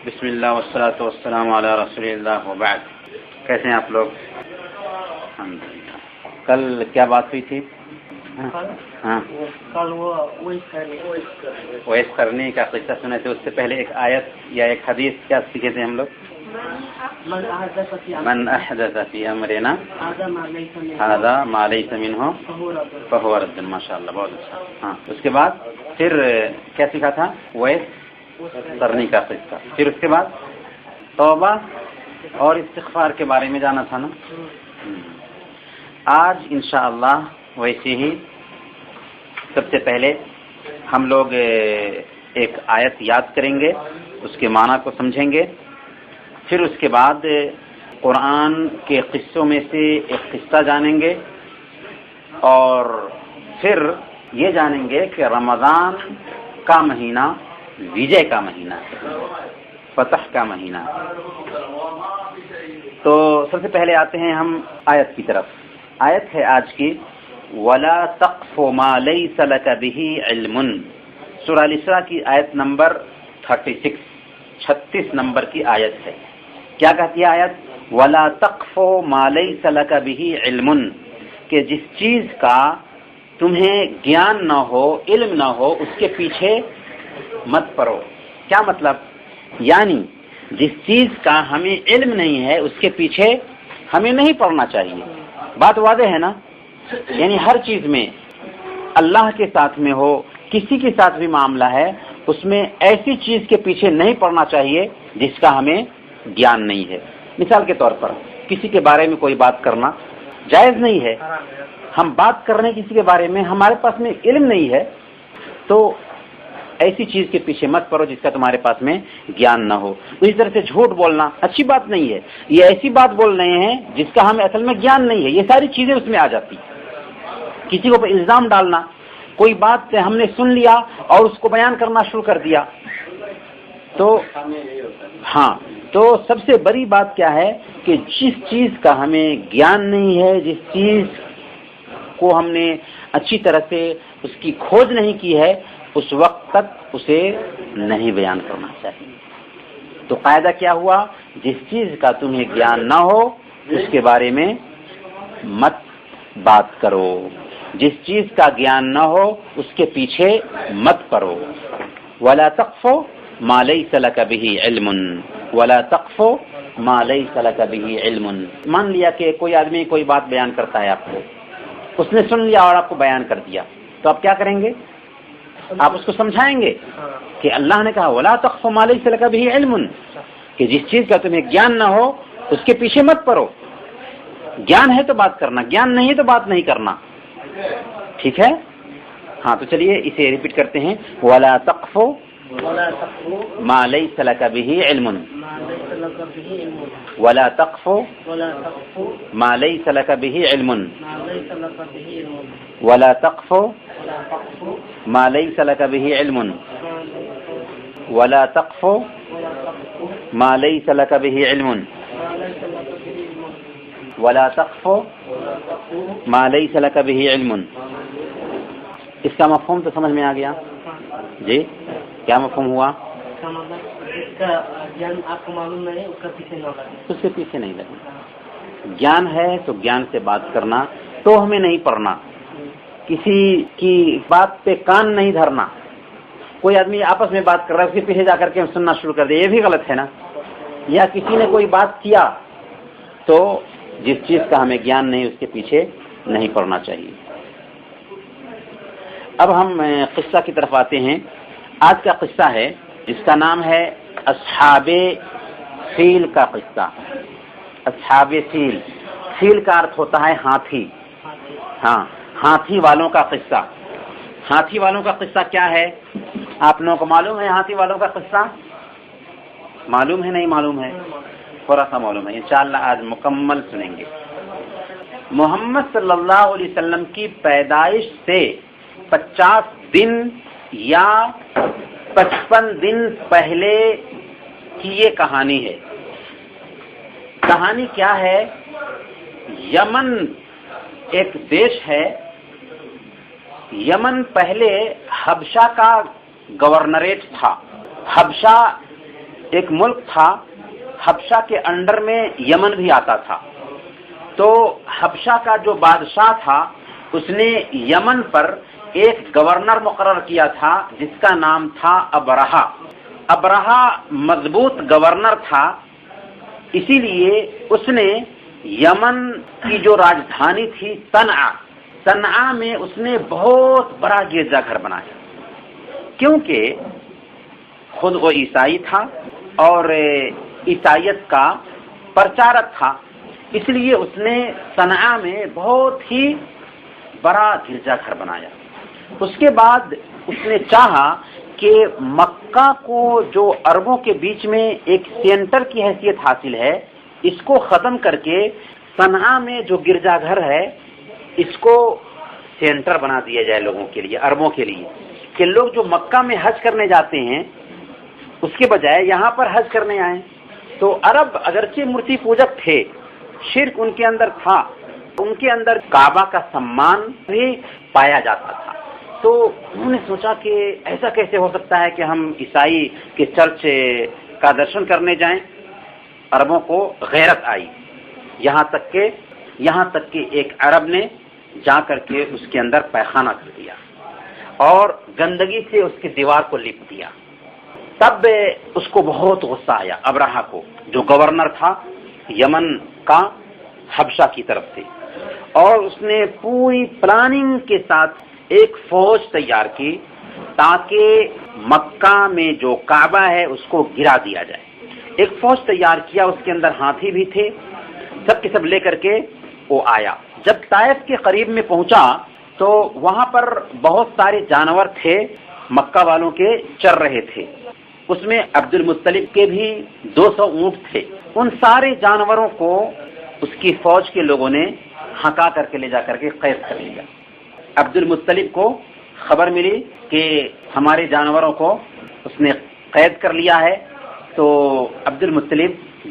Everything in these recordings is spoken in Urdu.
بسم اللہ والصلاۃ والسلام علی رسول اللہ وبعد. کیسے ہیں آپ لوگ؟ الحمدللہ. کل کیا بات ہوئی تھی؟ ہاں کل وہ ویس کرنے کا قصہ سنے تھے. اس سے پہلے ایک آیت یا ایک حدیث کیا سیکھے تھے ہم لوگ؟ من احدث فی امرنا ھذا ما لیس منہ فہو رد. ماشاء اللہ، بہت اچھا. ہاں، اس کے بعد پھر کیا سیکھا تھا؟ ویس کرنے کا قصہ. پھر اس کے بعد توبہ اور استغفار کے بارے میں جانا تھا نا. آج انشاءاللہ ویسے ہی سب سے پہلے ہم لوگ ایک آیت یاد کریں گے، اس کے معنی کو سمجھیں گے. پھر اس کے بعد قرآن کے قصوں میں سے ایک قصہ جانیں گے، اور پھر یہ جانیں گے کہ رمضان کا مہینہ وجے کا مہینہ ہے، فتح کا مہینہ. تو سب سے پہلے آتے ہیں ہم آیت کی طرف. آیت ہے آج کی وَلَا تَقْفُ مَا لَيْسَ لَكَ بِهِ عِلْمٌ. سورہ الاسراء کی آیت نمبر 36 نمبر کی آیت ہے. کیا کہتی ہے آیت؟ وَلَا تَقْفُ مَا لَيْسَ لَكَ بِهِ عِلْمٌ، کہ جس چیز کا تمہیں گیان نہ ہو، علم نہ ہو، اس کے پیچھے مت پڑو. کیا مطلب؟ یعنی جس چیز کا ہمیں علم نہیں ہے اس کے پیچھے ہمیں نہیں پڑنا چاہیے. بات واضح ہے نا؟ یعنی ہر چیز میں اللہ کے ساتھ میں ہو، کسی کے ساتھ بھی معاملہ ہے، اس میں ایسی چیز کے پیچھے نہیں پڑنا چاہیے جس کا ہمیں گیان نہیں ہے. مثال کے طور پر کسی کے بارے میں کوئی بات کرنا جائز نہیں ہے. ہم بات کر رہے ہیں کسی کے بارے میں، ہمارے پاس میں علم نہیں ہے، تو ایسی چیز کے پیچھے مت پڑو جس کا تمہارے پاس میں گیان نہ ہو. اسی طرح سے جھوٹ بولنا اچھی بات نہیں ہے. یہ ایسی بات بول رہے ہیں جس کا ہمیں اصل میں گیان نہیں ہے. یہ ساری چیزیں اس میں آ جاتی. کسی کو الزام ڈالنا، کوئی بات ہم نے سن لیا اور اس کو بیان کرنا شروع کر دیا. تو ہاں، تو سب سے بڑی بات کیا ہے کہ جس چیز کا ہمیں گیان نہیں ہے، جس چیز کو ہم نے اچھی طرح سے اس کی کھوج نہیں کی ہے، اس وقت تک اسے نہیں بیان کرنا چاہیے. تو قاعدہ کیا ہوا؟ جس چیز کا تمہیں گیان نہ ہو اس کے بارے میں مت بات کرو. جس چیز کا گیان نہ ہو اس کے پیچھے مت پڑو. وَلَا تَقْفُ مَا لَيْسَ لَكَ بِهِ عِلْمٌ وَلَا تَقْفُ مَا لَيْسَ لَكَ بِهِ عِلْمٌ. مان لیا کہ کوئی آدمی کوئی بات بیان کرتا ہے آپ کو، اس نے سن لیا اور آپ کو بیان کر دیا، تو آپ کیا کریں گے؟ آپ اس کو سمجھائیں گے کہ اللہ نے کہا وَلَا تَقْفُ مَا لَيْسَ لَكَ بِهِ عِلْمٌ، کہ جس چیز کا تمہیں گیان نہ ہو اس کے پیچھے مت پڑو. گیان ہے تو بات کرنا، گیان نہیں ہے تو بات نہیں کرنا. ٹھیک ہے؟ ہاں، تو چلیے اسے ریپیٹ کرتے ہیں. وَلَا تَقْفُ مَا لَيْسَ لَكَ بِهِ عِلْمٌ وَلَا تَقْفُ مَا لَيْسَ لَكَ بِهِ عِلْمٌ وَلَا تَقْفُ مَا لَيْسَ لَكَ بِهِ عِلْمٌ وَلَا تَقْفُ مَا لَيْسَ لَكَ بِهِ عِلْمٌ وَلَا تَقْفُ مَا لَيْسَ لَكَ بِهِ عِلْمٌ. اس کا مفہوم تو سمجھ میں آ گیا جی؟ کیا مفہوم ہوا؟ اس کے پیچھے نہیں لگنا. گیان ہے تو گیان سے بات کرنا، تو ہمیں نہیں پڑھنا. کسی کی بات پہ کان نہیں دھرنا. کوئی آدمی آپس میں بات کر رہا ہے، اس کے پیچھے جا کر کے ہم سننا شروع کر دیں، یہ بھی غلط ہے نا. یا کسی نے کوئی بات کیا تو جس چیز کا ہمیں گیان نہیں اس کے پیچھے نہیں پڑنا چاہیے. اب ہم قصہ کی طرف آتے ہیں. آج کا قصہ ہے جس کا نام ہے اصحاب فیل کا قصہ. اصحاب فیل، فیل کا ارتھ ہوتا ہے ہاتھی. ہاں، ہاتھی والوں کا قصہ. ہاتھی والوں کا قصہ کیا ہے؟ آپ لوگوں کو معلوم ہے ہاتھی والوں کا قصہ؟ معلوم ہے؟ نہیں معلوم ہے؟ تھوڑا سا معلوم ہے. انشاءاللہ آج مکمل سنیں گے. محمد صلی اللہ علیہ وسلم کی پیدائش سے 50 دن یا 55 دن پہلے کی یہ کہانی ہے. کہانی کیا ہے؟ یمن ایک دیش ہے. یمن پہلے حبشہ کا گورنریٹ تھا. حبشہ ایک ملک تھا حبشہ کے انڈر میں یمن بھی آتا تھا. تو حبشہ کا جو بادشاہ تھا اس نے یمن پر ایک گورنر مقرر کیا تھا جس کا نام تھا ابرہا. ابرہا مضبوط گورنر تھا، اسی لیے اس نے یمن کی جو راجدھانی تھی صنعاء میں اس نے بہت بڑا گرجا گھر بنایا، کیونکہ خود وہ عیسائی تھا اور عیسائیت کا پرچارک تھا، اس لیے اس نے صنعاء میں بہت ہی بڑا گرجا گھر بنایا. اس کے بعد اس نے چاہا کہ مکہ کو جو عربوں کے بیچ میں ایک سینٹر کی حیثیت حاصل ہے اس کو ختم کر کے صنعاء میں جو گرجا گھر ہے اس کو سینٹر بنا دیا جائے لوگوں کے لیے، عربوں کے لیے، کہ لوگ جو مکہ میں حج کرنے جاتے ہیں اس کے بجائے یہاں پر حج کرنے آئیں. تو عرب اگرچہ مورتی پوجک تھے، شرک ان کے اندر تھا، ان کے اندر کعبہ کا سمان بھی پایا جاتا تھا. تو انہوں نے سوچا کہ ایسا کیسے ہو سکتا ہے کہ ہم عیسائی کے چرچ کا درشن کرنے جائیں. عربوں کو غیرت آئی، یہاں تک کہ ایک عرب نے جا کر کے اس کے اندر پیخانہ کر دیا اور گندگی سے اس کی دیوار کو لپ دیا. تب اس کو بہت غصہ آیا ابرہا کو، جو گورنر تھا یمن کا حبشہ کی طرف سے، اور اس نے پوری پلاننگ کے ساتھ ایک فوج تیار کی تاکہ مکہ میں جو کعبہ ہے اس کو گرا دیا جائے. ایک فوج تیار کیا، اس کے اندر ہاتھی بھی تھے، سب کے سب لے کر کے وہ آیا. جب طائف کے قریب میں پہنچا تو وہاں پر بہت سارے جانور تھے مکہ والوں کے چر رہے تھے. اس میں عبد المطلب کے بھی 200 اونٹ تھے. ان سارے جانوروں کو اس کی فوج کے لوگوں نے ہکا کر کے لے جا کر کے قید کر لیا. عبد المطلب کو خبر ملی کہ ہمارے جانوروں کو اس نے قید کر لیا ہے، تو عبد المطلب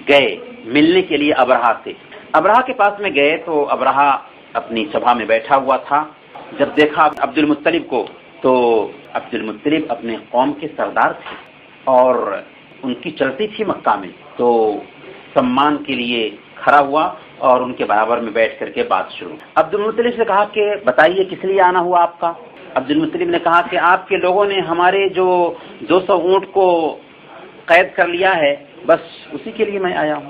گئے ملنے کے لیے ابرہا سے. ابرہا کے پاس میں گئے تو ابرہا اپنی سبھا میں بیٹھا ہوا تھا. جب دیکھا عبد المطلب کو تو عبد المطلب اپنے قوم کے سردار تھے اور ان کی چلتی تھی مکہ میں، تو سمان کے لیے کھڑا ہوا اور ان کے برابر میں بیٹھ کر کے بات شروع. عبد المطلب سے کہا کہ بتائیے کس لیے آنا ہوا آپ کا؟ عبد المطلب نے کہا کہ آپ کے لوگوں نے ہمارے جو 200 اونٹ کو قید کر لیا ہے، بس اسی کے لیے میں آیا ہوں.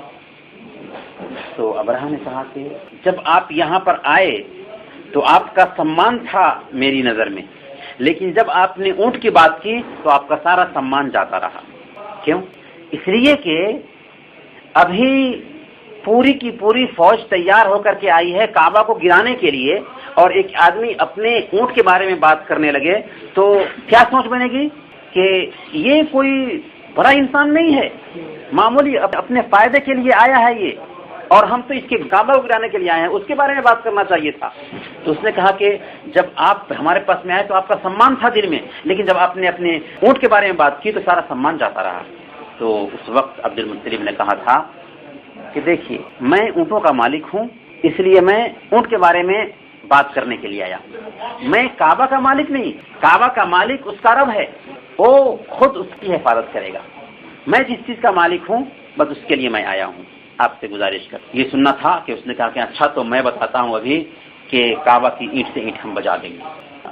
تو ابرہا نے کہا کہ جب آپ یہاں پر آئے تو آپ کا سمان تھا میری نظر میں، لیکن جب آپ نے اونٹ کی بات کی تو آپ کا سارا سمان جاتا رہا. کیوں؟ اس لیے کہ ابھی پوری کی پوری فوج تیار ہو کر کے آئی ہے کعبہ کو گرانے کے لیے، اور ایک آدمی اپنے اونٹ کے بارے میں بات کرنے لگے تو کیا سوچ بنے گی کہ یہ کوئی بڑا انسان نہیں ہے، معمولی اپنے فائدے کے لیے آیا ہے یہ، اور ہم تو اس کے کعبہ کو گرانے کے لیے آئے ہیں، اس کے بارے میں بات کرنا چاہیے تھا. تو اس نے کہا کہ جب آپ ہمارے پاس میں آئے تو آپ کا سمان تھا دل میں، لیکن جب آپ نے اپنے اونٹ کے بارے میں بات کی تو سارا سمان جاتا رہا. تو اس وقت عبد المطلب نے کہا تھا کہ دیکھیے میں اونٹوں کا مالک ہوں، اس لیے میں اونٹ کے بارے میں بات کرنے کے لیے آیا، میں کعبہ کا مالک نہیں. کعبہ کا مالک اس کا رب ہے، وہ خود اس کی حفاظت کرے گا. میں جس چیز کا مالک ہوں بس اس کے لیے میں آیا ہوں، آپ سے گزارش کر. یہ سننا تھا کہ اس نے کہا کہ اچھا تو میں بتاتا ہوں ابھی کہ کعبہ کی اینٹ سے اینٹ ہم بجا دیں گے.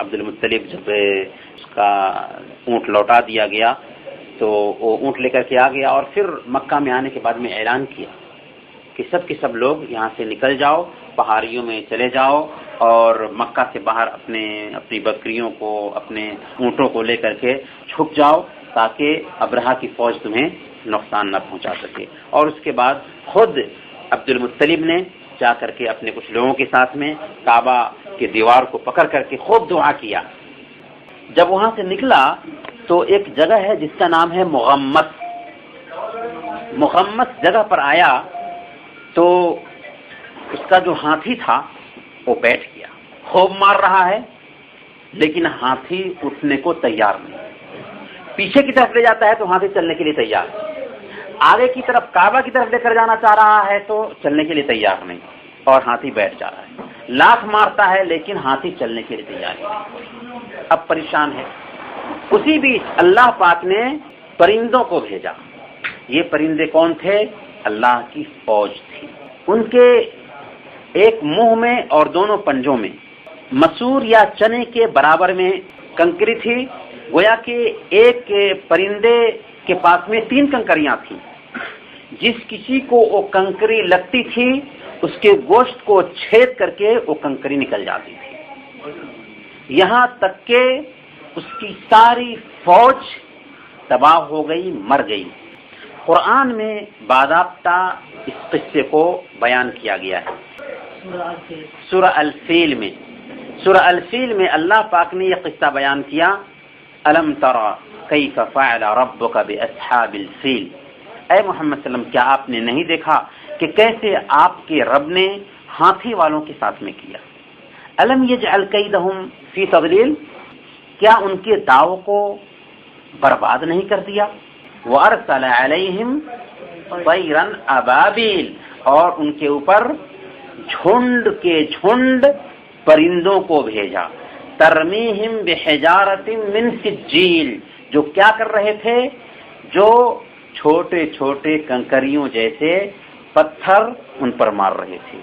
عبد المطلب جب اس کا اونٹ لوٹا دیا گیا تو وہ اونٹ لے کر کے آ گیا، اور پھر مکہ میں آنے کے بعد میں اعلان کیا کہ سب کے سب لوگ یہاں سے نکل جاؤ، پہاڑیوں میں چلے جاؤ، اور مکہ سے باہر اپنی بکریوں کو، اپنے اونٹوں کو لے کر کے چھپ جاؤ تاکہ ابرہا کی فوج تمہیں نقصان نہ پہنچا سکے. اور اس کے بعد خود عبد المطلب نے جا کر کے اپنے کچھ لوگوں کے ساتھ میں کعبہ کی دیوار کو پکڑ کر کے خوب دعا کیا. جب وہاں سے نکلا تو ایک جگہ ہے جس کا نام ہے مغمس جگہ پر آیا تو اس کا جو ہاتھی تھا وہ بیٹھ گیا، خوب مار رہا ہے لیکن ہاتھی اٹھنے کو تیار نہیں. پیچھے کی طرف لے جاتا ہے تو ہاتھی چلنے کے لیے تیار، آگے کی طرف کعبہ کی طرف لے کر جانا چاہ رہا ہے تو چلنے کے لیے تیار نہیں، اور ہاتھی بیٹھ جا رہا ہے. لاکھ مارتا ہے لیکن ہاتھی چلنے کے لیے تیار نہیں. اب پریشان ہے. اسی بیچ اللہ پاک نے پرندوں کو بھیجا. یہ پرندے کون تھے؟ اللہ کی فوج تھی. ان کے ایک منہ میں اور دونوں پنجوں میں مسور یا چنے کے برابر میں کنکری تھی. گویا کہ ایک پرندے کے پاس میں 3 کنکریاں تھیں. جس کسی کو وہ کنکری لگتی تھی اس کے گوشت کو چھید کر کے وہ کنکری نکل جاتی تھی. یہاں تک کہ اس کی ساری فوج تباہ ہو گئی، مر گئی. قرآن میں باضابطہ اس قصے کو بیان کیا گیا ہے. سورہ الفیل میں اللہ پاک نے یہ قصہ بیان کیا. الم تری کیف فعل ربک باصحاب الفیل. اے محمد صلی اللہ علیہ وسلم، کیا آپ نے نہیں دیکھا کہ کیسے آپ کے رب نے ہاتھی والوں کے ساتھ میں کیا. الم یجعل کیدہم فی تضلیل. کیا ان کے داؤ کو برباد نہیں کر دیا. وارسل علیہم طیرا ابابیل. اور ان کے اوپر جھنڈ کے جھنڈ پرندوں کو بھیجا. ترمیہم بحجارۃ من سجیل. جو کیا کر رہے تھے؟ جو چھوٹے چھوٹے کنکریوں جیسے پتھر ان پر مار رہے تھے.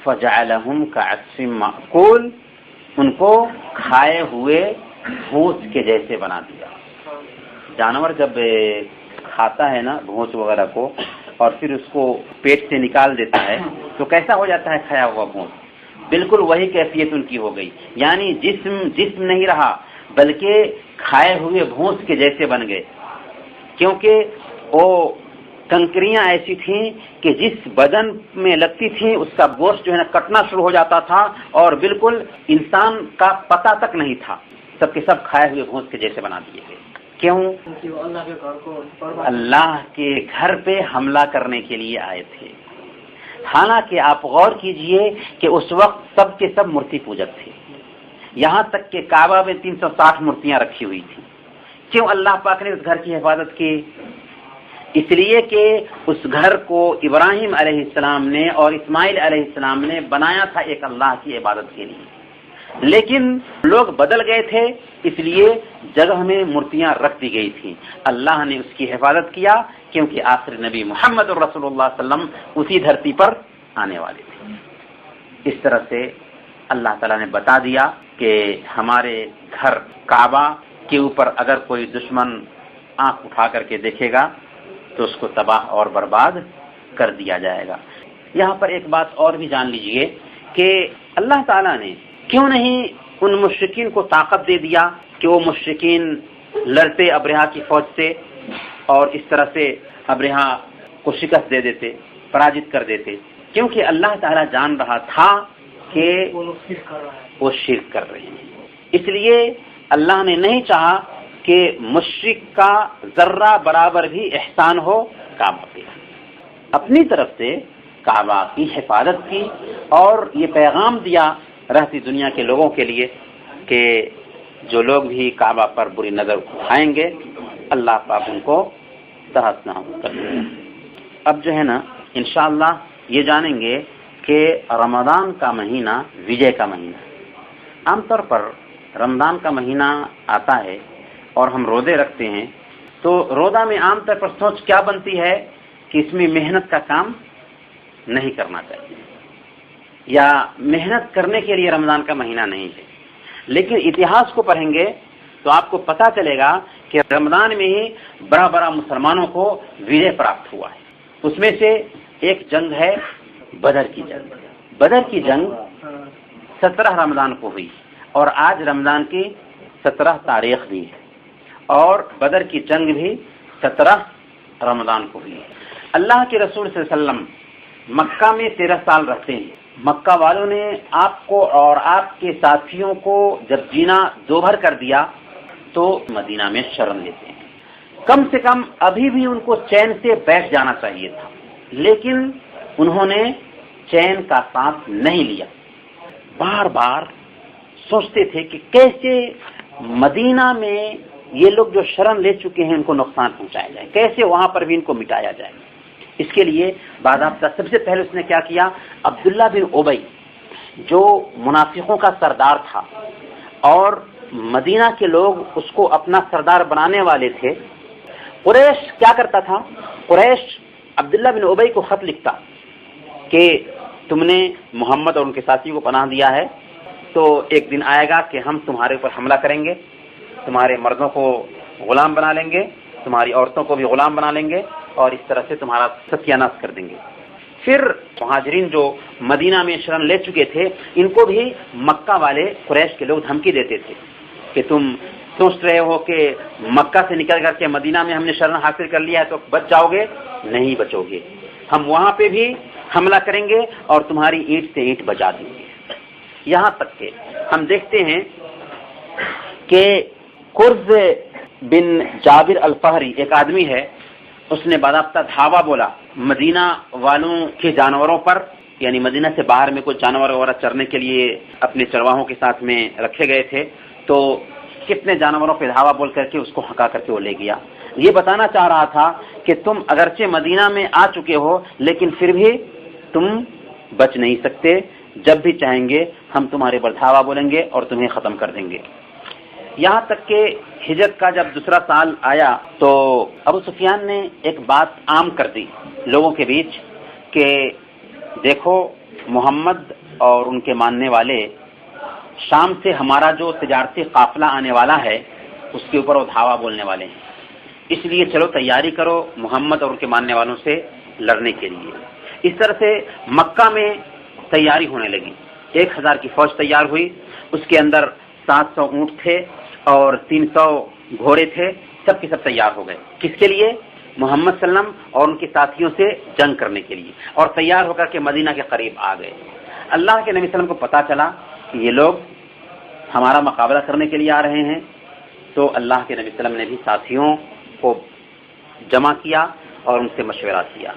فجعلہم کعصف مأکول. ان کو کھائے ہوئے بھونس کے جیسے بنا دیا. جانور جب کھاتا ہے نا بھونس وغیرہ کو اور پھر اس کو پیٹ سے نکال دیتا ہے تو کیسا ہو جاتا ہے کھایا ہوا بھونس؟ بالکل وہی کیفیت ان کی ہو گئی. یعنی جسم نہیں رہا بلکہ کھائے ہوئے بھونس کے جیسے بن گئے. کیونکہ وہ کنکریاں ایسی تھیں کہ جس بدن میں لگتی تھیں اس کا گوشت جو ہے نا کٹنا شروع ہو جاتا تھا اور بالکل انسان کا پتہ تک نہیں تھا. سب کے سب کھائے ہوئے بھونس کے جیسے بنا دیے گئے. کیوں؟ اللہ کے گھر پہ حملہ کرنے کے لیے آئے تھے. حالانکہ آپ غور کیجئے کہ اس وقت سب کے سب مورتی پوجک تھے. یہاں تک کہ کعبہ میں 360 مورتیاں رکھی ہوئی تھیں. کیوں اللہ پاک نے اس گھر کی حفاظت کی؟ اس لیے کہ اس گھر کو ابراہیم علیہ السلام نے اور اسماعیل علیہ السلام نے بنایا تھا ایک اللہ کی عبادت کے لیے. لیکن لوگ بدل گئے تھے اس لیے جگہ میں مورتیاں رکھ دی گئی تھیں. اللہ نے اس کی حفاظت کیا کیونکہ آخر نبی محمد رسول اللہ صلی اللہ علیہ وسلم اسی دھرتی پر آنے والے تھے. اس طرح سے اللہ تعالیٰ نے بتا دیا کہ ہمارے گھر کعبہ کے اوپر اگر کوئی دشمن آنکھ اٹھا کر کے دیکھے گا تو اس کو تباہ اور برباد کر دیا جائے گا. یہاں پر ایک بات اور بھی جان لیجئے کہ اللہ تعالیٰ نے کیوں نہیں ان مشرکین کو طاقت دے دیا کہ وہ مشرکین لڑتے ابرہہ کی فوج سے اور اس طرح سے ابرہہ کو شکست دے دیتے، پراجت کر دیتے؟ کیونکہ اللہ تعالیٰ جان رہا تھا کہ وہ شرک کر رہے ہیں. اس لیے اللہ نے نہیں چاہا کہ مشرک کا ذرہ برابر بھی احسان ہو کعبہ پہ. اپنی طرف سے کعبہ کی حفاظت کی اور یہ پیغام دیا رہتی دنیا کے لوگوں کے لیے کہ جو لوگ بھی کعبہ پر بری نظر اٹھائیں گے اللہ پاک ان کو تحت نہ کر دے. اب جو ہے نا انشاءاللہ یہ جانیں گے کہ رمضان کا مہینہ وجے کا مہینہ. عام طور پر رمضان کا مہینہ آتا ہے اور ہم روزے رکھتے ہیں تو روزہ میں عام طور پر سوچ کیا بنتی ہے کہ اس میں محنت کا کام نہیں کرنا چاہیے یا محنت کرنے کے لیے رمضان کا مہینہ نہیں ہے. لیکن اتہاس کو پڑھیں گے تو آپ کو پتہ چلے گا کہ رمضان میں ہی بڑا بڑا مسلمانوں کو وجے پراپت ہوا ہے. اس میں سے ایک جنگ ہے بدر کی جنگ. بدر کی جنگ 17 رمضان کو ہوئی اور آج رمضان کی 17 تاریخ بھی ہے اور بدر کی جنگ بھی 17 رمضان کو ہوئی. اللہ کے رسول صلی اللہ علیہ وسلم مکہ میں 13 سال رہتے ہیں. مکہ والوں نے آپ کو اور آپ کے ساتھیوں کو جب جینا دوبھر کر دیا تو مدینہ میں شرم لیتے ہیں. کم سے کم ابھی بھی ان کو چین سے بیٹھ جانا چاہیے تھا لیکن انہوں نے چین کا سانس نہیں لیا. بار بار سوچتے تھے کہ کیسے مدینہ میں یہ لوگ جو شرم لے چکے ہیں ان کو نقصان پہنچایا جائے، کیسے وہاں پر بھی ان کو مٹایا جائے. اس کے لیے باضابطہ سب سے پہلے اس نے کیا کیا، عبداللہ بن ابی جو منافقوں کا سردار تھا اور مدینہ کے لوگ اس کو اپنا سردار بنانے والے تھے، قریش کیا کرتا تھا؟ قریش عبداللہ بن ابی کو خط لکھتا کہ تم نے محمد اور ان کے ساتھی کو پناہ دیا ہے، تو ایک دن آئے گا کہ ہم تمہارے اوپر حملہ کریں گے، تمہارے مردوں کو غلام بنا لیں گے، تمہاری عورتوں کو بھی غلام بنا لیں گے، اور اس طرح سے تمہارا ستیہ ناش کر دیں گے۔ پھر مہاجرین جو مدینہ میں شرن لے چکے تھے، ان کو بھی مکہ والے قریش کے لوگ دھمکی دیتے تھے کہ تم سوچ رہے ہو کہ مکہ سے نکل کر کے مدینہ میں ہم نے شرن حاصل کر لیا ہے تو بچ جاؤ گے، نہیں بچو گے، ہم وہاں پہ بھی حملہ کریں گے اور تمہاری اینٹ سے اینٹ بجا دیں گے۔ یہاں تک کہ ہم دیکھتے ہیں کہ قرز بن جابر الفہری ایک آدمی ہے، اس نے باضابطہ دھاوا بولا مدینہ والوں کے جانوروں پر، یعنی مدینہ سے باہر میں کچھ جانور وغیرہ چرنے کے لیے اپنے چرواہوں کے ساتھ میں رکھے گئے تھے، تو کتنے جانوروں پہ دھاوا بول کر کے اس کو ہکا کر کے وہ لے گیا۔ یہ بتانا چاہ رہا تھا کہ تم اگرچہ مدینہ میں آ چکے ہو لیکن پھر بھی تم بچ نہیں سکتے، جب بھی چاہیں گے ہم تمہارے پر دھاوا بولیں گے اور تمہیں ختم کر دیں گے۔ یہاں تک کہ ہجرت کا جب دوسرا سال آیا تو ابو سفیان نے ایک بات عام کر دی لوگوں کے بیچ کہ دیکھو محمد اور ان کے ماننے والے شام سے ہمارا جو تجارتی قافلہ آنے والا ہے اس کے اوپر وہ دھاوا بولنے والے ہیں، اس لیے چلو تیاری کرو محمد اور ان کے ماننے والوں سے لڑنے کے لیے۔ اس طرح سے مکہ میں تیاری ہونے لگی، 1000 کی فوج تیار ہوئی، اس کے اندر 700 اونٹ تھے اور 300 گھوڑے تھے، سب کے سب تیار ہو گئے۔ کس کے لیے؟ محمد صلی اللہ علیہ وسلم اور ان کے ساتھیوں سے جنگ کرنے کے لیے، اور تیار ہو کر کے مدینہ کے قریب آ گئے۔ اللہ کے نبی صلی اللہ علیہ وسلم کو پتا چلا کہ یہ لوگ ہمارا مقابلہ کرنے کے لیے آ رہے ہیں، تو اللہ کے نبی صلی اللہ علیہ وسلم نے بھی ساتھیوں کو جمع کیا اور ان سے مشورہ کیا۔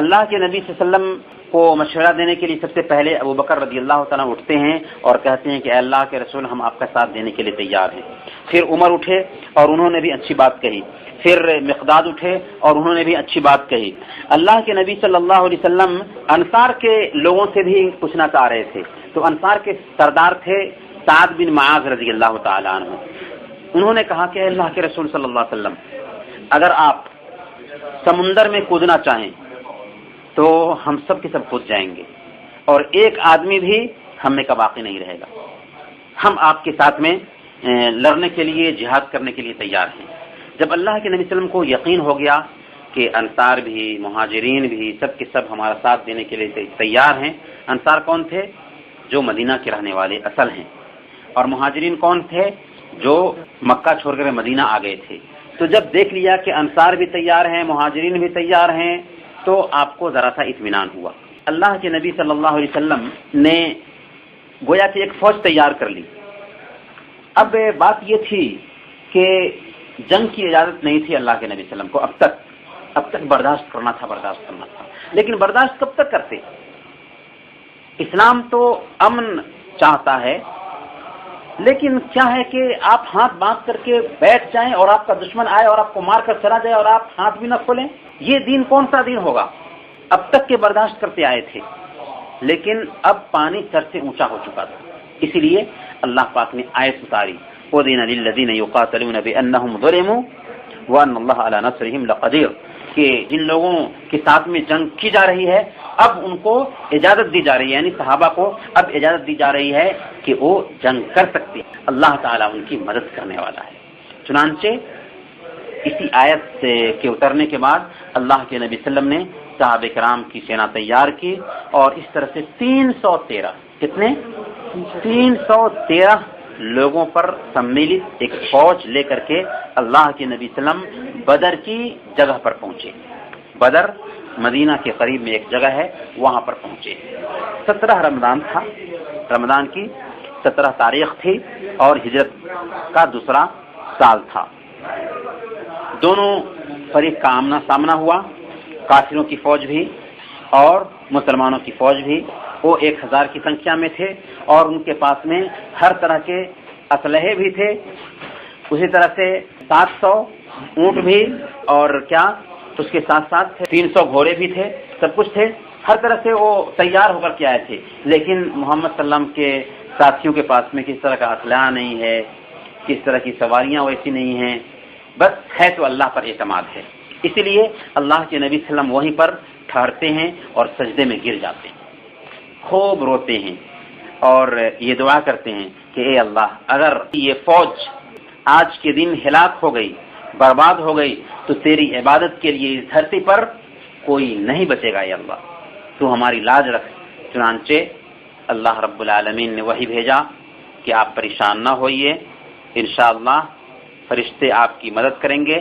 اللہ کے نبی صلی اللہ علیہ وسلم کو مشورہ دینے کے لیے سب سے پہلے ابو بکر رضی اللہ تعالیٰ اٹھتے ہیں اور کہتے ہیں کہ اے اللہ کے رسول ہم آپ کا ساتھ دینے کے لیے تیار ہیں۔ پھر عمر اٹھے اور انہوں نے بھی اچھی بات کہی، پھر مقداد اٹھے اور انہوں نے بھی اچھی بات کہی۔ اللہ کے نبی صلی اللہ علیہ وسلم انصار کے لوگوں سے بھی پوچھنا چاہ رہے تھے، تو انصار کے سردار تھے سعد بن معاذ رضی اللہ تعالیٰ عنہ۔ انہوں نے کہا کہ اے اللہ کے رسول صلی اللہ علیہ وسلم اگر آپ سمندر میں کودنا چاہیں تو ہم سب کے سب کود جائیں گے اور ایک آدمی بھی ہم میں کا باقی نہیں رہے گا، ہم آپ کے ساتھ میں لڑنے کے لیے جہاد کرنے کے لیے تیار ہیں۔ جب اللہ کے نبی صلی اللہ علیہ وسلم کو یقین ہو گیا کہ انصار بھی مہاجرین بھی سب کے سب ہمارا ساتھ دینے کے لیے تیار ہیں۔ انصار کون تھے؟ جو مدینہ کے رہنے والے اصل ہیں، اور مہاجرین کون تھے؟ جو مکہ چھوڑ کر مدینہ آ گئے تھے۔ تو جب دیکھ لیا کہ انصار بھی تیار ہیں مہاجرین بھی تیار ہیں تو آپ کو ذرا سا اطمینان ہوا۔ اللہ کے نبی صلی اللہ علیہ وسلم نے گویا کہ ایک فوج تیار کر لی۔ اب بات یہ تھی کہ جنگ کی اجازت نہیں تھی اللہ کے نبی صلی اللہ علیہ وسلم کو، اب تک برداشت کرنا تھا، لیکن برداشت کب تک کرتے؟ اسلام تو امن چاہتا ہے، لیکن کیا ہے کہ آپ ہاتھ باندھ کر کے بیٹھ جائیں اور آپ کا دشمن آئے اور آپ کو مار کر چلا جائے اور آپ ہاتھ بھی نہ کھولیں، یہ دین کون سا دین ہوگا؟ اب تک کے برداشت کرتے آئے تھے، لیکن اب پانی سر سے اونچا ہو چکا تھا، اسی لیے اللہ پاک نے آیت اتاری وَأُذِنَ لِلَّذِينَ يُقَاتَلُونَ بِأَنَّهُمْ ظُلِمُوا وَأَنَّ اللَّهَ عَلَى نَصْرِهِمْ لَقَدِيرٌ، کہ جن لوگوں کے ساتھ میں جنگ کی جا رہی ہے اب ان کو اجازت دی جا رہی ہے، یعنی صحابہ کو اب اجازت دی جا رہی ہے کہ وہ جنگ کر سکتے ہیں، اللہ تعالیٰ ان کی مدد کرنے والا ہے۔ چنانچہ اسی آیت کے اترنے کے بعد اللہ کے نبی صلی اللہ علیہ وسلم نے صحابہ کرام کی سینا تیار کی اور اس طرح سے 313 کتنے 313 لوگوں پر سمیلت ایک فوج لے کر کے اللہ کے نبی صلی اللہ علیہ وسلم بدر کی جگہ پر پہنچے۔ بدر مدینہ کے قریب میں ایک جگہ ہے، وہاں پر پہنچے۔ 17 رمضان تھا، رمضان کی 17 تاریخ تھی اور ہجرت کا دوسرا سال تھا۔ دونوں فریق کا آمنا سامنا ہوا، کافروں کی فوج بھی اور مسلمانوں کی فوج بھی۔ وہ 1000 کی سنکھیا میں تھے اور ان کے پاس میں ہر طرح کے اسلحے بھی تھے، اسی طرح سے 700 اونٹ بھی اور کیا اس کے ساتھ ساتھ 300 گھوڑے بھی تھے، سب کچھ تھے، ہر طرح سے وہ تیار ہو کر کے آئے تھے۔ لیکن محمد صلی اللہ علیہ وسلم کے ساتھیوں کے پاس میں کس طرح کا اسلحہ نہیں ہے، کس طرح کی سواریاں ویسی نہیں ہیں، بس ہے تو اللہ پر اعتماد ہے. اسی لیے اللہ کے نبی صلی اللہ علیہ وسلم وہیں پر ٹھہرتے ہیں اور سجدے میں گر جاتے ہیں، خوب روتے ہیں اور یہ دعا کرتے ہیں کہ اے اللہ، اگر یہ فوج آج کے دن ہلاک ہو گئی، برباد ہو گئی، تو تیری عبادت کے لیے اس دھرتی پر کوئی نہیں بچے گا. اے اللہ، تو ہماری لاج رکھ. چنانچہ اللہ رب العالمین نے وحی بھیجا کہ آپ پریشان نہ ہوئیے، انشاءاللہ فرشتے آپ کی مدد کریں گے.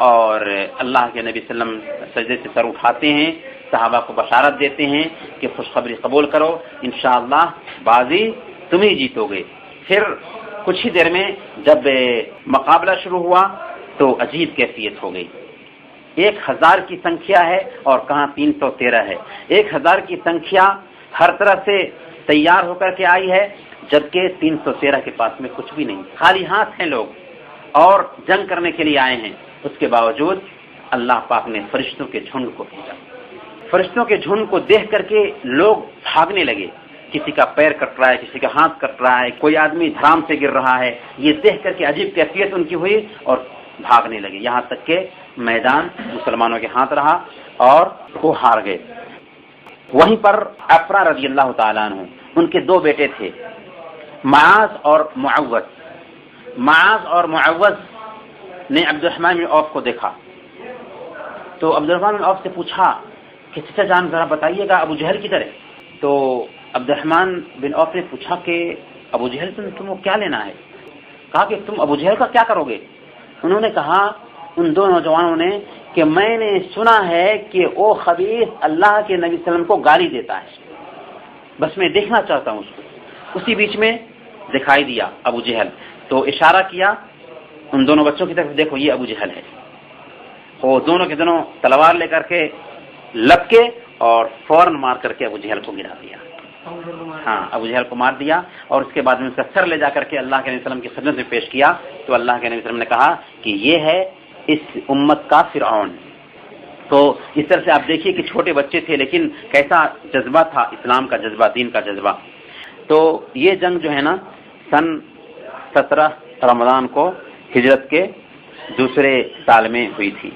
اور اللہ کے نبی صلی اللہ علیہ وسلم سجدے سے سر اٹھاتے ہیں، صحابہ کو بشارت دیتے ہیں کہ خوشخبری قبول کرو، انشاءاللہ بازی تم ہی جیتو گے. پھر کچھ ہی دیر میں جب مقابلہ شروع ہوا تو عجیب کیفیت ہو گئی. 1000 کی سنکھیا ہے اور کہاں 313 ہے. 1000 کی سنکھیا ہر طرح سے تیار ہو کر کے آئی ہے، جبکہ 313 کے پاس میں کچھ بھی نہیں، خالی ہاتھ ہیں لوگ اور جنگ کرنے کے لیے آئے ہیں. اس کے باوجود اللہ پاک نے فرشتوں کے جھنڈ کو بھیجا. فرشتوں کے جھنڈ کو دیکھ کر کے لوگ بھاگنے لگے. کسی کا پیر کٹ رہا ہے، کسی کا ہاتھ کٹ رہا ہے، کوئی آدمی دھرام سے گر رہا ہے. یہ دیکھ کر کے عجیب کیفیت ان کی ہوئی اور بھاگنے لگے، یہاں تک کہ میدان مسلمانوں کے ہاتھ رہا اور وہ ہار گئے. وہیں پر افرا رضی اللہ تعالیٰ عنہ، ان کے 2 بیٹے تھے، معاذ اور معوذ. معاذ اور معوذ نے عبد الرحمن بن عوف کو دیکھا تو عبد الرحمن بن عوف سے پوچھا کہ چچا جان ذرا بتائیے گا ابو جہل کدھر ہے؟ تو عبد الرحمن بن عوف نے پوچھا کہ ابو جہل تم کو کیا لینا ہے؟ کہا کہ تم ابو جہل کا کیا کرو گے؟ انہوں نے کہا ان 2 نوجوانوں نے کہ میں نے سنا ہے کہ وہ خبیث اللہ کے نبی صلی اللہ علیہ وسلم کو گالی دیتا ہے، بس میں دیکھنا چاہتا ہوں اس کو. اسی بیچ میں دکھائی دیا ابو جہل تو اشارہ کیا ان دونوں بچوں کی طرف، دیکھو یہ ابو جہل ہے. وہ دونوں کے دونوں تلوار لے کر کے لپکے اور فوراً مار کر کے ابو جہل کو گرا دیا. ہاں، ابو جہل کو مار دیا اور اس کے بعد میں اس کا سر لے جا کر کے اللہ کے نبی صلی اللہ علیہ وسلم کی خدمت میں پیش کیا تو اللہ کے نبی صلی اللہ علیہ وسلم نے کہا کہ یہ ہے اس امت کا فرعون. تو اس طرح سے آپ دیکھیے کہ چھوٹے بچے تھے لیکن کیسا جذبہ تھا، اسلام کا جذبہ، دین کا جذبہ. تو یہ جنگ جو ہے نا سن 17 رمضان کو ہجرت کے دوسرے سال میں ہوئی تھی.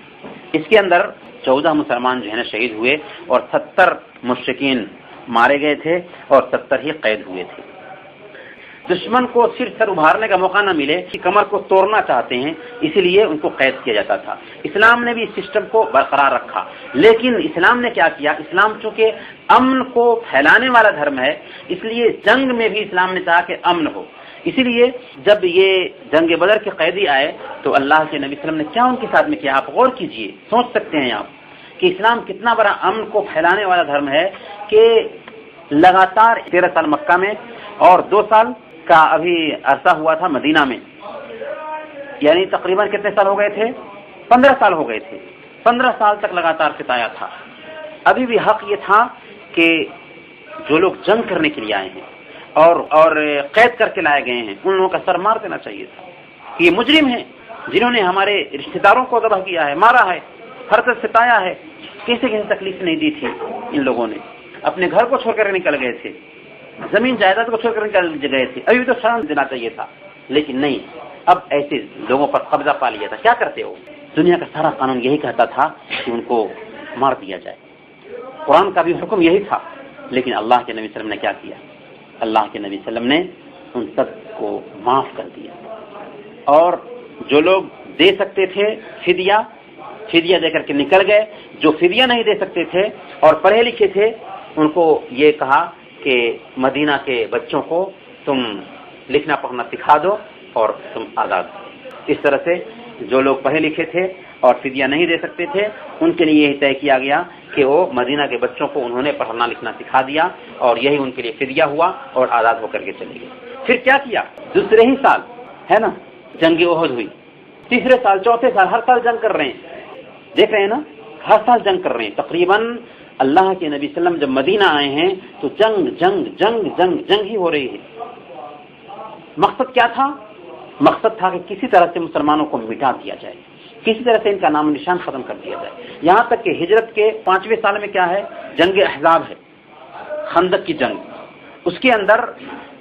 اس کے اندر 14 مسلمان جو ہے نا شہید ہوئے اور 70 مشرکین مارے گئے تھے اور 70 ہی قید ہوئے تھے. دشمن کو صرف سر ابھارنے کا موقع نہ ملے کہ کمر کو توڑنا چاہتے ہیں، اسی لیے ان کو قید کیا جاتا تھا. اسلام نے بھی اس سسٹم کو برقرار رکھا، لیکن اسلام نے کیا کیا، اسلام چونکہ امن کو پھیلانے والا دھرم ہے، اس لیے جنگ میں بھی اسلام نے چاہا کہ امن ہو. اسی لیے جب یہ جنگ بدر کے قیدی آئے تو اللہ کے نبی صلی اللہ علیہ وسلم نے کیا ان کے ساتھ میں کیا، آپ غور کیجئے، سوچ سکتے ہیں آپ کہ اسلام کتنا بڑا امن کو پھیلانے والا دھرم ہے کہ لگاتار 13 سال مکہ میں اور 2 سال کا ابھی عرصہ ہوا تھا مدینہ میں، یعنی تقریباً کتنے سال ہو گئے تھے؟ 15 سال ہو گئے تھے. 15 سال تک لگاتار ستایا تھا. ابھی بھی حق یہ تھا کہ جو لوگ جنگ کرنے کے لیے آئے ہیں اور قید کر کے لائے گئے ہیں ان لوگوں کا سر مار دینا چاہیے تھا. یہ مجرم ہیں جنہوں نے ہمارے رشتہ داروں کو ذبح کیا ہے، مارا ہے، ہر طرف ستایا ہے. کیسے تکلیف نہیں دی تھی ان لوگوں نے، اپنے گھر کو چھوڑ کر نکل گئے تھے، زمین جائیداد کو چھوڑ کر نکل گئے تھے. ابھی تو شان دینا چاہیے تھا لیکن نہیں، اب ایسے لوگوں پر قبضہ پا لیا تھا. کیا کرتے ہو؟ دنیا کا سارا قانون یہی کہتا تھا کہ ان کو مار دیا جائے، قرآن کا بھی حکم یہی تھا. لیکن اللہ کے نبی صلی اللہ علیہ وسلم نے کیا کیا؟ اللہ کے نبی صلی اللہ علیہ وسلم نے ان سب کو معاف کر دیا اور جو لوگ دے سکتے تھے فدیہ دے کر کے نکل گئے. جو فدیہ نہیں دے سکتے تھے اور پڑھے لکھے تھے ان کو یہ کہا کہ مدینہ کے بچوں کو تم لکھنا پڑھنا سکھا دو اور تم آزاد. اس طرح سے جو لوگ پڑھے لکھے تھے اور فدیہ نہیں دے سکتے تھے ان کے لیے یہی طے کیا گیا کہ وہ مدینہ کے بچوں کو انہوں نے پڑھنا لکھنا سکھا دیا اور یہی ان کے لیے فدیہ ہوا اور آزاد ہو کر کے چلے گئے. پھر کیا کیا؟ دوسرے ہی سال ہے نا جنگ احد ہوئی، تیسرے سال، چوتھے سال، ہر سال جنگ کر رہے ہیں. دیکھ رہے ہیں نا، ہر سال جنگ کر رہے ہیں. تقریباً اللہ کے نبی صلی اللہ علیہ وسلم جب مدینہ آئے ہیں تو جنگ جنگ جنگ جنگ جنگ ہی ہو رہی ہے. مقصد کیا تھا؟ مقصد تھا کہ کسی طرح سے مسلمانوں کو مٹا دیا جائے، کسی طرح سے ان کا نام نشان ختم کر دیا جائے. یہاں تک کہ ہجرت کے 5ویں سال میں کیا ہے؟ جنگ احزاب ہے، خندق کی جنگ. اس کے اندر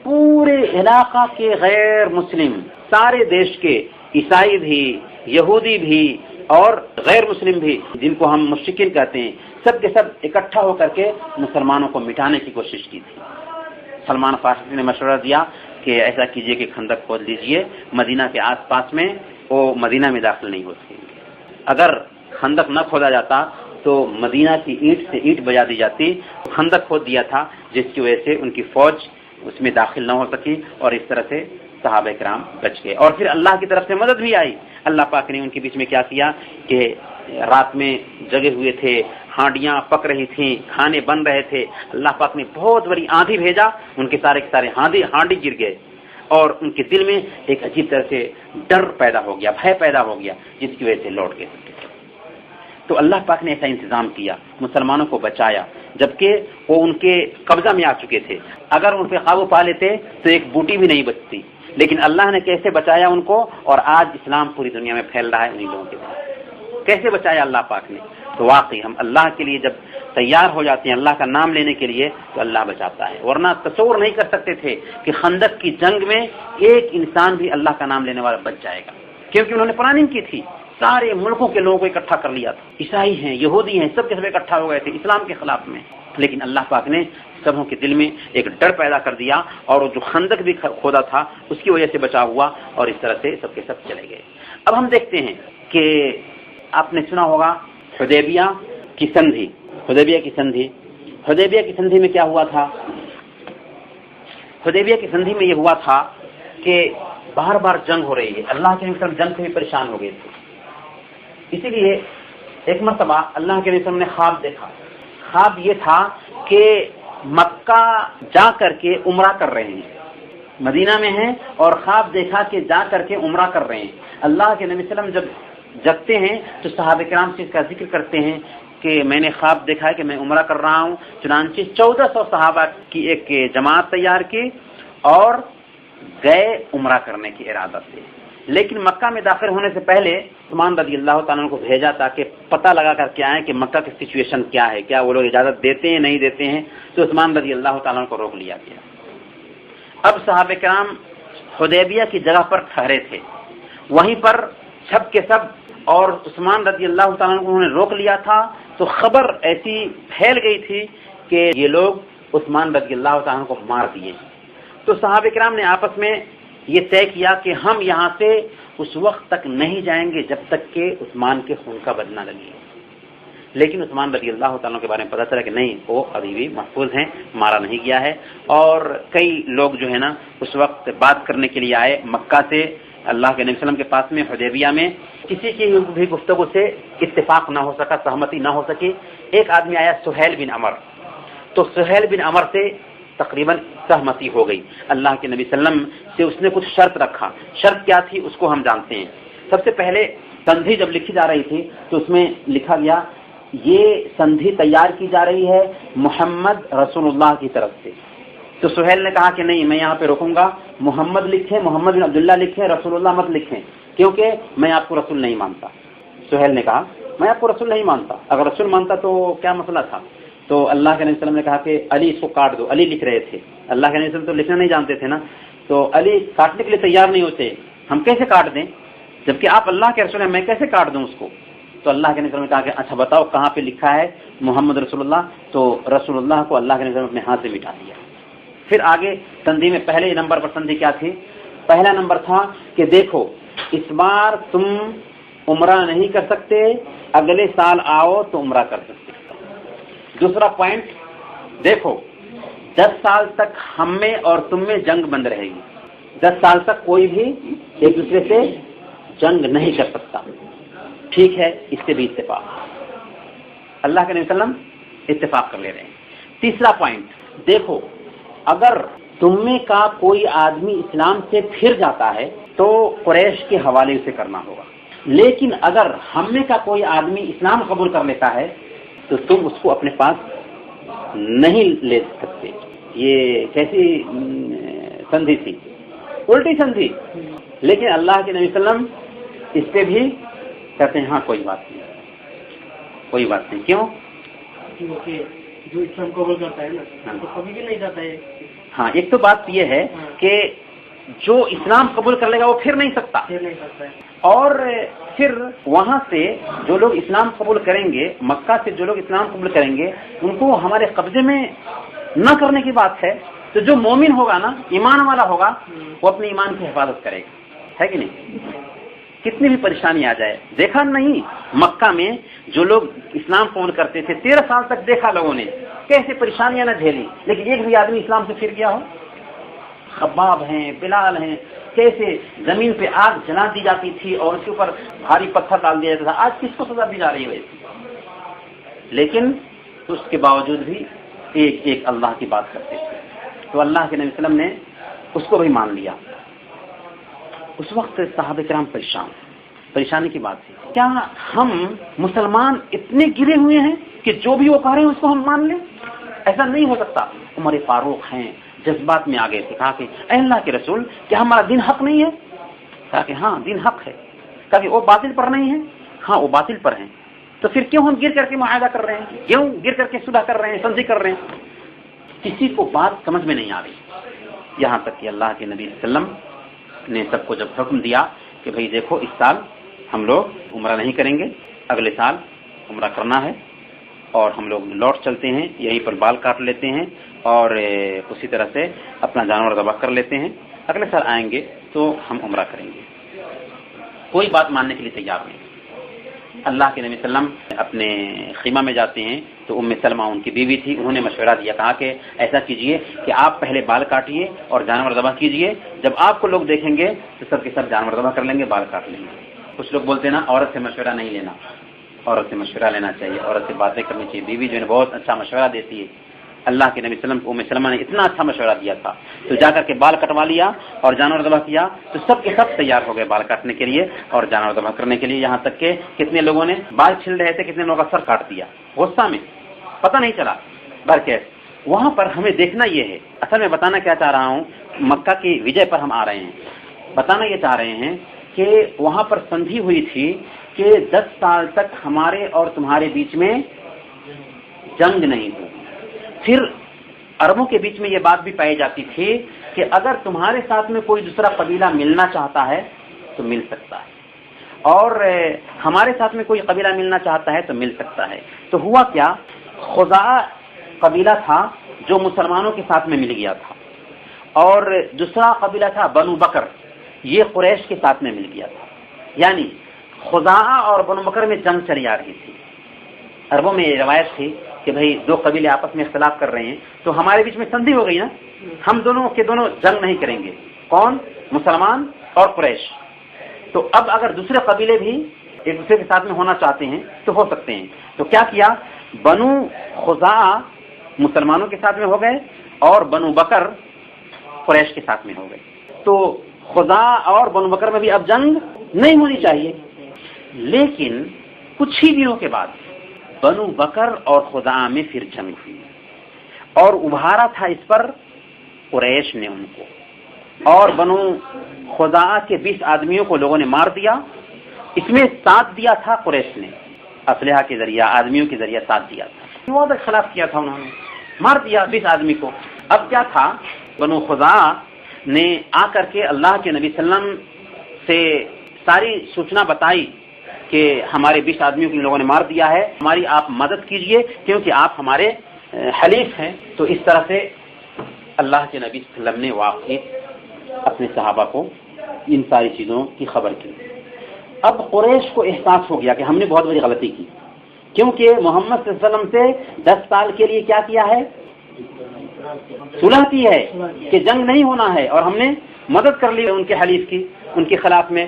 پورے علاقہ کے غیر مسلم، سارے دیش کے عیسائی بھی، یہودی بھی اور غیر مسلم بھی، جن کو ہم مشرکین کہتے ہیں، سب کے سب اکٹھا ہو کر کے مسلمانوں کو مٹانے کی کوشش کی تھی۔ سلمان فارسی نے مشورہ دیا کہ ایسا کیجئے کہ خندق کھود لیجئے، مدینہ کے آس پاس میں وہ مدینہ میں داخل نہیں ہو سکیں گے۔ اگر خندق نہ کھودا جاتا تو مدینہ کی اینٹ سے اینٹ بجا دی جاتی۔ خندق کھود دیا تھا جس کی وجہ سے ان کی فوج اس میں داخل نہ ہو سکی، اور اس طرح سے صحابہ کرام بچ گئے۔ اور پھر اللہ کی طرف سے مدد بھی آئی۔ اللہ پاک نے ان کے بیچ میں کیا کیا کہ رات میں جگے ہوئے تھے، ہانڈیاں پک رہی تھیں، کھانے بن رہے تھے، اللہ پاک نے بہت بڑی آندھی بھیجا، ان کے سارے ہانڈی گر گئے، اور ان کے دل میں ایک عجیب طرح سے ڈر پیدا ہو گیا، بھے پیدا ہو گیا، جس کی وجہ سے لوٹ گئے۔ تو اللہ پاک نے ایسا انتظام کیا، مسلمانوں کو بچایا، جبکہ وہ ان کے قبضہ میں آ چکے تھے۔ اگر ان پہ قابو پا لیتے تو ایک بوٹی بھی نہیں بچتی، لیکن اللہ نے کیسے بچایا ان کو، اور آج اسلام پوری دنیا میں پھیل رہا ہے انہی لوگوں کے بعد۔ کیسے بچایا اللہ پاک نے؟ تو واقعی ہم اللہ کے لیے جب تیار ہو جاتے ہیں، اللہ کا نام لینے کے لیے، تو اللہ بچاتا ہے۔ ورنہ تصور نہیں کر سکتے تھے کہ خندق کی جنگ میں ایک انسان بھی اللہ کا نام لینے والا بچ جائے گا، کیونکہ انہوں نے پلاننگ کی تھی، سارے ملکوں کے لوگوں کو اکٹھا کر لیا تھا، عیسائی ہیں، یہودی ہیں، سب کے سب اکٹھا ہو گئے تھے اسلام کے خلاف میں۔ لیکن اللہ پاک نے سبوں کے دل میں ایک ڈر پیدا کر دیا، اور وہ جو خندق بھی کھودا تھا اس کی وجہ سے بچا ہوا، اور اس طرح سے سب کے سب چلے گئے۔ اب ہم دیکھتے ہیں کہ آپ نے سنا ہوگا حدیبیہ کی سندھی۔ حدیبیہ کی سندھی میں کیا ہوا تھا؟ حدیبیہ کی سندھی میں یہ ہوا تھا کہ بار بار جنگ ہو رہی ہے، اللہ کے نبی صلی اللہ علیہ وسلم جنگ سے بھی پریشان ہو گئے تھے۔ اسی لیے ایک مرتبہ اللہ کے نبی صلی اللہ علیہ وسلم نے خواب دیکھا۔ خواب یہ تھا کہ مکہ جا کر کے عمرہ کر رہے ہیں، مدینہ میں ہیں، اور خواب دیکھا کہ جا کر کے عمرہ کر رہے ہیں۔ اللہ کے نبی صلی اللہ علیہ وسلم جب جگتے ہیں تو صحابہ کرام سے اس کا ذکر کرتے ہیں کہ میں نے خواب دیکھا ہے کہ میں عمرہ کر رہا ہوں۔ چنانچہ 1400 صحابہ کی ایک جماعت تیار کی اور گئے عمرہ کرنے کی ارادہ سے۔ لیکن مکہ میں داخل ہونے سے پہلے عثمان رضی اللہ تعالیٰ عنہ کو بھیجا تاکہ پتہ لگا کر کے آئیں کہ مکہ کی سچویشن کیا ہے، کیا وہ لوگ اجازت دیتے ہیں نہیں دیتے ہیں۔ تو عثمان رضی اللہ تعالیٰ عنہ کو روک لیا گیا۔ اب صحابہ کرام حدیبیہ کی جگہ پر ٹھہرے تھے، وہیں پر سب کے سب، اور عثمان رضی اللہ تعالیٰ عنہ کو انہوں نے روک لیا تھا۔ تو خبر ایسی پھیل گئی تھی کہ یہ لوگ عثمان رضی اللہ تعالیٰ عنہ کو مار دیے۔ تو صحابہ کرام نے آپس میں یہ طے کیا کہ ہم یہاں سے اس وقت تک نہیں جائیں گے جب تک کہ عثمان کے خون کا بدلہ نہ لگے۔ لیکن عثمان رضی اللہ تعالیٰ کے بارے میں پتہ چلا کہ نہیں، وہ ابھی بھی محفوظ ہیں، مارا نہیں گیا ہے۔ اور کئی لوگ جو ہے نا اس وقت بات کرنے کے لیے آئے مکہ سے اللہ کے نبی صلی اللہ علیہ وسلم کے پاس میں حدیبیہ میں، کسی کی بھی گفتگو سے اتفاق نہ ہو سکا، سہمتی نہ ہو سکی۔ ایک آدمی آیا سہیل بن عمر، تو سہیل بن عمر سے تقریباً سہمتی ہو گئی۔ اللہ کے نبی صلی اللہ علیہ وسلم سے اس نے کچھ شرط رکھا۔ شرط کیا تھی اس کو ہم جانتے ہیں۔ سب سے پہلے سندھی جب لکھی جا رہی تھی تو اس میں لکھا گیا یہ سندھی تیار کی جا رہی ہے محمد رسول اللہ کی طرف سے۔ تو سہیل نے کہا کہ نہیں، میں یہاں پہ رکوں گا، محمد لکھیں، محمد بن عبداللہ لکھیں، رسول اللہ مت لکھیں، کیونکہ میں آپ کو رسول نہیں مانتا۔ سہیل نے کہا میں آپ کو رسول نہیں مانتا، اگر رسول مانتا تو کیا مسئلہ تھا؟ تو اللہ کے نبی صلی اللہ علیہ وسلم نے کہا کہ علی اس کو کاٹ دو۔ علی لکھ رہے تھے، اللہ کے نبی صلی اللہ علیہ وسلم تو لکھنا نہیں جانتے تھے نا، تو علی کاٹنے کے لیے تیار نہیں ہوتے، ہم کیسے کاٹ دیں جبکہ آپ اللہ کے رسول ہیں، میں کیسے کاٹ دوں اس کو؟ تو اللہ کے نبی صلی اللہ علیہ وسلم نے کہا کہ اچھا بتاؤ کہاں پہ لکھا ہے محمد رسول اللہ؟ تو رسول اللہ کو اللہ کے نبی صلی اللہ علیہ وسلم اپنے ہاتھ سے مٹا دیا۔ پھر آگے سندھی میں پہلے نمبر پر سندھی کیا تھی؟ پہلا نمبر تھا کہ دیکھو اس بار تم عمرہ نہیں کر سکتے، اگلے سال آؤ تو عمرہ کر سکتے۔ دوسرا پوائنٹ دیکھو 10 سال تک ہم میں اور تم میں جنگ بند رہے گی، 10 سال تک کوئی بھی ایک دوسرے سے جنگ نہیں کر سکتا۔ ٹھیک ہے، اس سے بھی اتفاق، اللہ کے نبی صلی اللہ علیہ وسلم اتفاق کر لے رہے ہیں۔ تیسرا پوائنٹ دیکھو اگر تم میں کا کوئی آدمی اسلام سے پھر جاتا ہے تو قریش کے حوالے اسے کرنا ہوگا، لیکن اگر ہم میں کا کوئی آدمی اسلام قبول کر لیتا ہے تو تم اس کو اپنے پاس نہیں لے سکتے۔ یہ کیسی سندھی تھی؟ الٹی سندھی۔ لیکن اللہ کے نبی صلی اللہ علیہ وسلم اس پہ بھی کہتے ہیں ہاں کوئی بات نہیں، کوئی بات نہیں۔ کیوں؟ کیونکہ جو اسلام قبول کرتا ہے نا تو کبھی بھی نہیں جاتا ہے۔ ہاں، ایک تو بات یہ ہے کہ جو اسلام قبول کر لے گا وہ پھر نہیں سکتا، اور پھر وہاں سے جو لوگ اسلام قبول کریں گے، مکہ سے جو لوگ اسلام قبول کریں گے، ان کو ہمارے قبضے میں نہ کرنے کی بات ہے. تو جو مومن ہوگا نا، ایمان والا ہوگا، وہ اپنے ایمان کی حفاظت کرے گا، ہے کہ نہیں؟ کتنی بھی پریشانی آ جائے. دیکھا نہیں مکہ میں جو لوگ اسلام قبول کرتے تھے 13 سال تک دیکھا لوگوں نے کیسے پریشانیاں نہ جھیلی، لیکن ایک بھی آدمی اسلام سے پھر گیا ہو؟ خباب ہیں، بلال ہیں، کیسے زمین پہ آگ جلا دی جاتی تھی اور اس کے اوپر بھاری پتھر ڈال دیا جاتا تھا. آج کس کو سزا دی جا رہی ہے ویسے؟ لیکن اس کے باوجود بھی ایک ایک اللہ کی بات کرتے تھے. تو اللہ کے نبی صلی اللہ علیہ وسلم نے اس کو بھی مان لیا. اس وقت صحابہ کرام پریشانی کی بات تھی. کیا ہم مسلمان اتنے گرے ہوئے ہیں کہ جو بھی وہ کہہ رہے ہیں اس کو ہم مان لیں؟ ایسا نہیں ہو سکتا. عمر فاروق ہیں، جذبات میں آگے تھے، کہا کہ اے اللہ کے رسول، کیا ہمارا دین حق نہیں ہے؟ کہا کہ ہاں دین حق ہے. کہا کہ وہ باطل پر نہیں ہے؟ ہاں وہ باطل پر ہیں. تو پھر کیوں ہم گر کر کے معاہدہ کر رہے ہیں؟ کیوں گر کر کے صلح کر رہے ہیں، سمجھی کر رہے ہیں؟ کسی کو بات سمجھ میں نہیں آ رہی. یہاں تک کہ اللہ کے نبی صلی اللہ علیہ وسلم نے سب کو جب حکم دیا کہ بھئی دیکھو اس سال ہم لوگ عمرہ نہیں کریں گے، اگلے سال عمرہ کرنا ہے، اور ہم لوگ لوٹ چلتے ہیں، یہیں پر بال کاٹ لیتے ہیں اور اسی طرح سے اپنا جانور ذبح کر لیتے ہیں، اگلے سال آئیں گے تو ہم عمرہ کریں گے. کوئی بات ماننے کے لیے تیار نہیں. اللہ کے نبی صلی اللہ علیہ وسلم اپنے خیمہ میں جاتے ہیں تو ام سلمہ ان کی بیوی تھی، انہوں نے مشورہ دیا، کہا کہ ایسا کیجئے کہ آپ پہلے بال کاٹیے اور جانور ذبح کیجئے، جب آپ کو لوگ دیکھیں گے تو سب کے سب جانور ذبح کر لیں گے، بال کاٹ لیں گے. کچھ لوگ بولتے ہیں نا عورت سے مشورہ نہیں لینا، عورت سے مشورہ لینا چاہیے، عورت سے باتیں کرنی چاہیے. بیوی جو ہے بہت اچھا مشورہ دیتی ہے. اللہ کے نبی صلی اللہ علیہ وسلم کو ام سلمہ نے اتنا اچھا مشورہ دیا تھا، تو جا کر کے بال کٹوا لیا اور جانور ذبح کیا، تو سب کے سب تیار ہو گئے بال کاٹنے کے لیے اور جانور ذبح کرنے کے لیے. یہاں تک کہ کتنے لوگوں نے بال چھل رہے تھے، کتنے لوگوں کا سر کاٹ دیا غصہ میں، پتہ نہیں چلا. برکیس وہاں پر ہمیں دیکھنا یہ ہے، اصل میں بتانا کیا چاہ رہا ہوں، مکہ کی وجے پر ہم آ رہے ہیں، بتانا یہ چاہ رہے ہیں کہ وہاں پر سندھی ہوئی تھی کہ 10 سال تک ہمارے اور تمہارے بیچ میں جنگ نہیں ہوئی. پھر عربوں کے بیچ میں یہ بات بھی پائی جاتی تھی کہ اگر تمہارے ساتھ میں کوئی دوسرا قبیلہ ملنا چاہتا ہے تو مل سکتا ہے، اور ہمارے ساتھ میں کوئی قبیلہ ملنا چاہتا ہے تو مل سکتا ہے. تو ہوا کیا، خزاعہ قبیلہ تھا جو مسلمانوں کے ساتھ میں مل گیا تھا، اور دوسرا قبیلہ تھا بنو بکر، یہ قریش کے ساتھ میں مل گیا تھا. یعنی خزاعہ اور بنو بکر میں جنگ چلی آ رہی تھی. عربوں میں یہ روایت تھی کہ بھئی دو قبیلے آپس میں اختلاف کر رہے ہیں تو ہمارے بیچ میں سندھی ہو گئی نا، ہم دونوں کے دونوں جنگ نہیں کریں گے. کون؟ مسلمان اور قریش. تو اب اگر دوسرے قبیلے بھی ایک دوسرے کے ساتھ میں ہونا چاہتے ہیں تو ہو سکتے ہیں. تو کیا کیا، بنو خزاعہ مسلمانوں کے ساتھ میں ہو گئے اور بنو بکر قریش کے ساتھ میں ہو گئے. تو خزاعہ اور بنو بکر میں بھی اب جنگ نہیں ہونی چاہیے. لیکن کچھ ہی دنوں کے بعد بنو بکر اور خزاعہ میں پھر جنگ ہوئی، اور ابھارا تھا اس پر قریش نے ان کو، اور بنو خزاعہ کے 20 آدمیوں کو لوگوں نے مار دیا. اس میں ساتھ دیا تھا قریش نے، اسلحہ کے ذریعہ، آدمیوں کے ذریعہ ساتھ دیا تھا. بہت خلاف کیا تھا، انہوں نے مار دیا 20 آدمی کو. اب کیا تھا، بنو خزاعہ نے آ کر کے اللہ کے نبی صلی اللہ علیہ وسلم سے ساری سوچنا بتائی کہ ہمارے 20 آدمیوں کو لوگوں نے مار دیا ہے، ہماری آپ مدد کیجئے کیونکہ آپ ہمارے حلیف ہیں. تو اس طرح سے اللہ کے نبی صلی اللہ علیہ وسلم نے واقعی اپنے صحابہ کو ان ساری چیزوں کی خبر کی. اب قریش کو احساس ہو گیا کہ ہم نے بہت بڑی غلطی کی، کیونکہ محمد صلی اللہ علیہ وسلم سے 10 سال کے لیے کیا ہے، صلح کی ہے کہ جنگ نہیں ہونا ہے، اور ہم نے مدد کر لی ان کے حلیف کی، ان کے خلاف میں.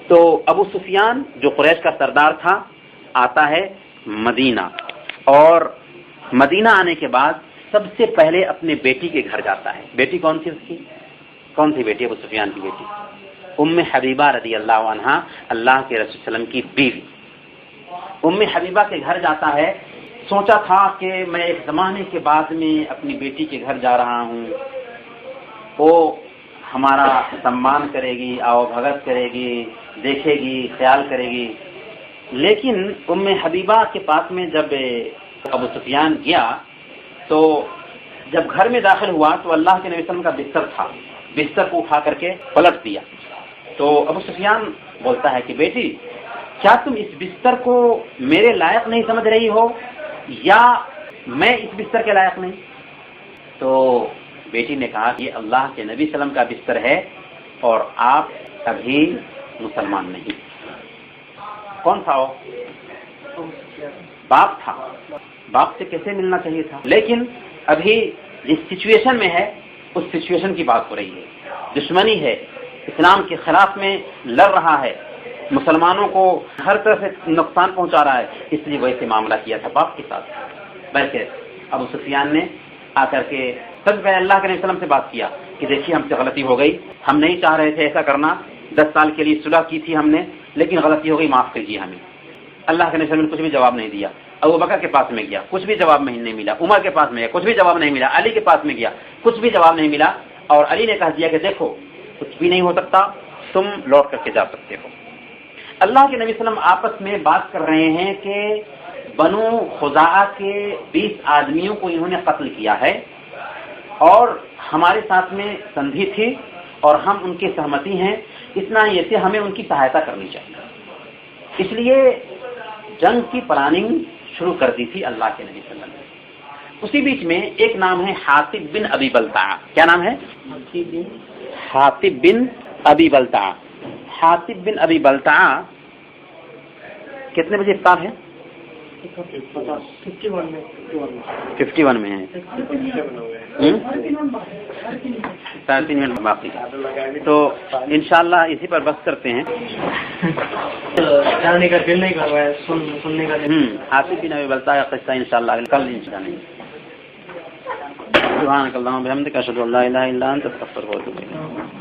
تو ابو سفیان جو قریش کا سردار تھا آتا ہے مدینہ، اور مدینہ آنے کے بعد سب سے پہلے اپنے بیٹی کے گھر جاتا ہے. بیٹی کون تھی اس کی؟ کون سی بیٹی؟ ابو سفیان کی بیٹی ام حبیبہ رضی اللہ عنہا، اللہ کے رسول صلی اللہ علیہ وسلم کی بیوی. ام حبیبہ کے گھر جاتا ہے. سوچا تھا کہ میں ایک زمانے کے بعد میں اپنی بیٹی کے گھر جا رہا ہوں، وہ ہمارا سمان کرے گی، آؤ بھگت کرے گی، دیکھے گی، خیال کرے گی. لیکن ام حبیبہ کے پاس میں جب ابو سفیان گیا تو جب گھر میں داخل ہوا تو اللہ کے نبی صلی اللہ علیہ وسلم کا بستر تھا، بستر کو اٹھا کر کے پلٹ دیا تو ابو سفیان بولتا ہے کہ بیٹی کیا تم اس بستر کو میرے لائق نہیں سمجھ رہی ہو یا میں اس بستر کے لائق نہیں؟ تو بیٹی نے کہا کہ یہ اللہ کے نبی صلی اللہ علیہ وسلم کا بستر ہے اور آپ ابھی مسلمان نہیں۔ کون تھا وہ؟ باپ تھا۔ باپ سے کیسے ملنا چاہیے تھا؟ لیکن ابھی جس سچویشن میں ہے اس سچویشن کی بات ہو رہی ہے، دشمنی ہے، اسلام کے خلاف میں لڑ رہا ہے، مسلمانوں کو ہر طرح سے نقصان پہنچا رہا ہے، اس لیے ویسے معاملہ کیا تھا باپ کے ساتھ۔ بلکہ ابو سفیان نے آ کر کے سب پہلے اللہ کے نبی صلی اللہ علیہ وسلم سے بات کیا کہ دیکھیے ہم سے غلطی ہو گئی، ہم نہیں چاہ رہے تھے ایسا کرنا، 10 سال کے لیے صلح کی تھی ہم نے، لیکن غلطی ہو گئی، معاف کیجیے ہمیں۔ اللہ کے نبی صلی اللہ علیہ وسلم نے کچھ بھی جواب نہیں دیا۔ ابو بکر کے پاس میں گیا، کچھ بھی جواب نہیں ملا۔ عمر کے پاس میں گیا، کچھ بھی جواب نہیں ملا۔ علی کے پاس میں گیا، کچھ بھی جواب نہیں ملا، اور علی نے کہہ دیا کہ دیکھو کچھ بھی نہیں ہو سکتا، تم لوٹ کر کے جا سکتے ہو۔ اللہ کے نبی صلی اللہ علیہ وسلم آپس میں بات کر رہے ہیں کہ بنو خزاعہ کے 20 آدمیوں کو انہوں نے قتل کیا ہے اور ہمارے ساتھ میں سندھی تھی اور ہم ان کے سہمتی ہیں، اتنا یہ سے ہمیں ان کی سہایتا کرنی چاہیے۔ اس لیے جنگ کی پلاننگ شروع کر دی تھی اللہ کے نبی صلی اللہ علیہ وسلم۔ اسی بیچ میں ایک نام ہے حاطب بن ابی بلتع۔ کیا نام ہے؟ حاطب بن ابی بلتع۔ حاطب بن ابی بلتع کتنے بجے افطار ہے؟ 51 میں ہے، 3.5 منٹ باقی ہے، تو انشاءاللہ اسی پر بس کرتے ہیں۔ جاننے کا دل نہیں کر رہا ہے، سننے کا دل۔ حاطب بن ابی بلتع کا قصہ انشاءاللہ کل انشاءاللہ۔ سبحانک اللہم و بحمدک، اشہد ان لا الہ الا انت، استغفرک و اتوب الیک۔